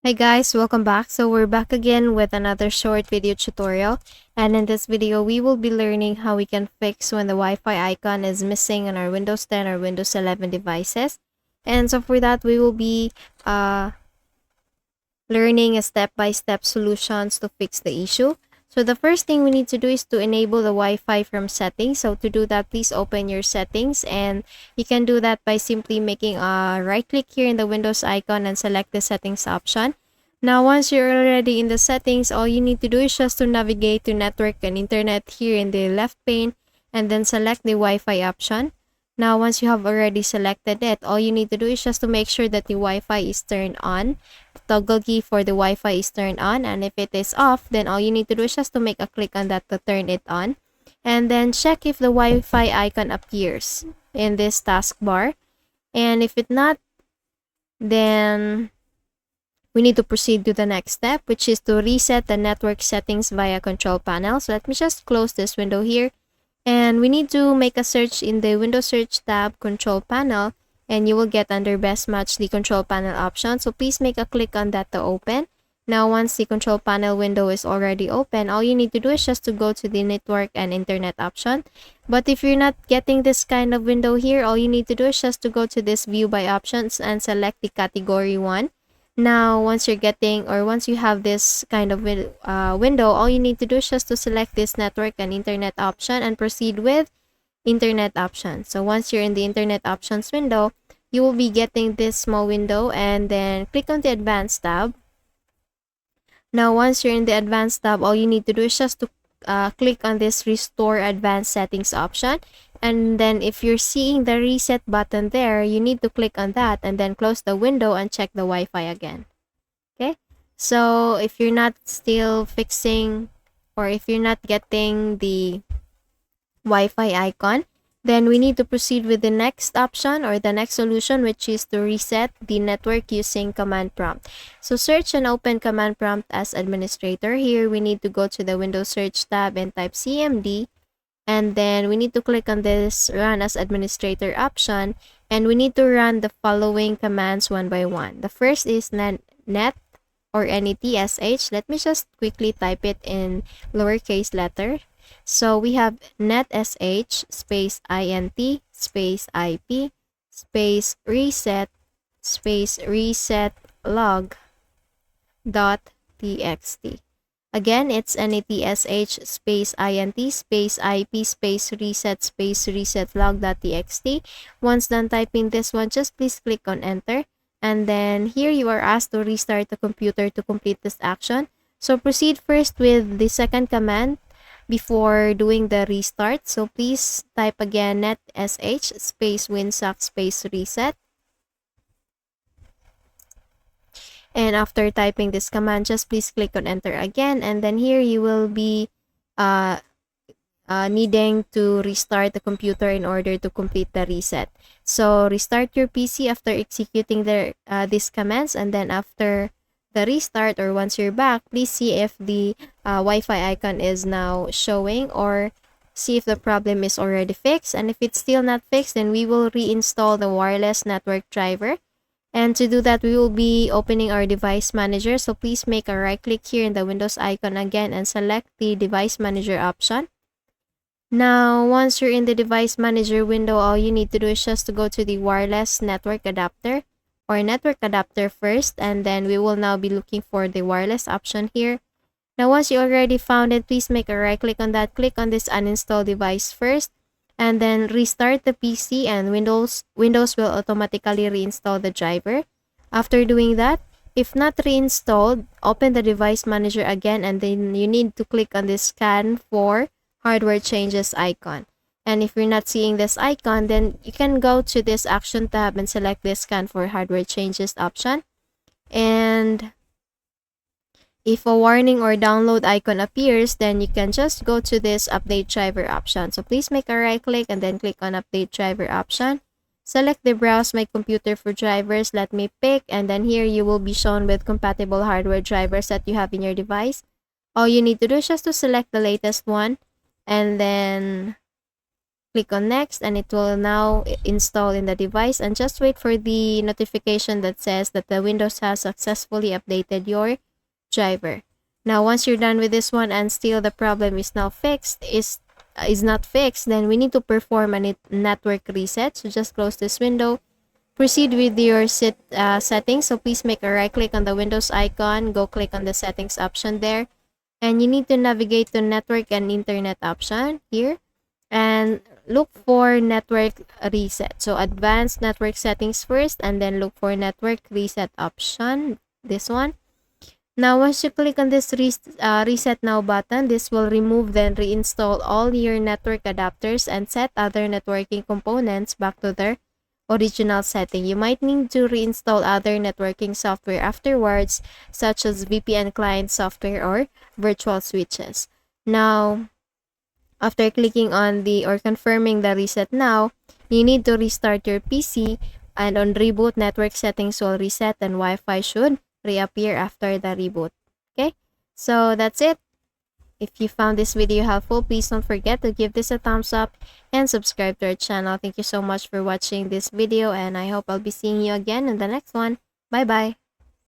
Hi guys, welcome back. So we're back again with another short video tutorial, and in this video we will be learning how we can fix when the Wi-Fi icon is missing on our Windows 10 or Windows 11 devices. And so for that we will be learning a step-by-step solutions to fix the issue. So the first thing we need to do is to enable the Wi-Fi from settings. So to do that, please open your settings, and you can do that by simply making a right click here in the Windows icon and select the settings option. Now, once you're already in the settings, all you need to do is just to navigate to network and internet here in the left pane and then select the Wi-Fi option. Now, once you have already selected it, all you need to do is just to make sure that the Wi-Fi is turned on. The toggle key for the Wi-Fi is turned on, and if it is off, then all you need to do is just to make a click on that to turn it on. And then check if the Wi-Fi icon appears in this taskbar. And if it's not, then we need to proceed to the next step, which is to reset the network settings via control panel. So let me just close this window here. And we need to make a search in the Windows Search tab, Control Panel, and you will get under Best Match the Control Panel option. So please make a click on that to open. Now, once the Control Panel window is already open, all you need to do is just to go to the Network and Internet option. But if you're not getting this kind of window here, all you need to do is just to go to this View by Options and select the Category 1. Now, once you have this kind of window, all you need to do is just to select this network and internet option and proceed with internet option. So once you're in the internet options window, you will be getting this small window, and then click on the advanced tab. Now, once you're in the advanced tab, all you need to do is just to click on this restore advanced settings option. And then if you're seeing the reset button there, you need to click on that and then close the window and check the Wi-Fi again. Okay, so if you're not still fixing, or if you're not getting the Wi-Fi icon, then we need to proceed with the next option or the next solution, which is to reset the network using command prompt. So search and open command prompt as administrator. Here we need to go to the Windows Search tab and type CMD. And then we need to click on this Run as Administrator option, and we need to run the following commands one by one. The first is net or netsh. Let me just quickly type it in lowercase letter. So we have netsh space int space ip space reset log dot txt. Again, it's netsh space int space ip space reset log.txt. Once done typing this one, just please click on enter. And then here you are asked to restart the computer to complete this action. So proceed first with the second command before doing the restart. So please type again netsh space winsock space reset. And after typing this command, just please click on enter again. And then here you will be needing to restart the computer in order to complete the reset. So restart your PC after executing these commands. And then after the restart, or once you're back, please see if the Wi-Fi icon is now showing, or see if the problem is already fixed. And if it's still not fixed, then we will reinstall the wireless network driver. And to do that, we will be opening our device manager. So please make a right click here in the Windows icon again and select the device manager option. Now, once you're in the device manager window, all you need to do is just to go to the wireless network adapter or network adapter first. And then we will now be looking for the wireless option here. Now, once you already found it, please make a right click on that. Click on this uninstall device first. And then restart the PC, and Windows will automatically reinstall the driver. After doing that, if not reinstalled, open the device manager again, and then you need to click on this scan for hardware changes icon. And if you're not seeing this icon, then you can go to this action tab and select this scan for hardware changes option. And if a warning or download icon appears, then you can just go to this update driver option. So please make a right click and then click on update driver option. Select the browse my computer for drivers. Let me pick, and then here you will be shown with compatible hardware drivers that you have in your device. All you need to do is just to select the latest one, and then Click on next and it will now install in the device, and just wait for the notification that says that the Windows has successfully updated your driver. Now once you're done with this one and still the problem is now fixed, is not fixed, then we need to perform a network reset. So just close this window, proceed with your settings. So please make a right click on the Windows icon, go click on the settings option there, and you need to navigate to network and internet option here and look for network reset. So advanced network settings first, and then look for network reset option, this one. Now once you click on this reset now button, this will remove then reinstall all your network adapters and set other networking components back to their original setting. You might need to reinstall other networking software afterwards, such as VPN client software or virtual switches. Now after clicking on the or confirming the reset now, you need to restart your PC, and on reboot, network settings will reset and Wi-Fi should reappear after the reboot. Okay, so that's it. If you found this video helpful, please don't forget to give this a thumbs up and subscribe to our channel. Thank you so much for watching this video, and I hope I'll be seeing you again in the next one. Bye bye.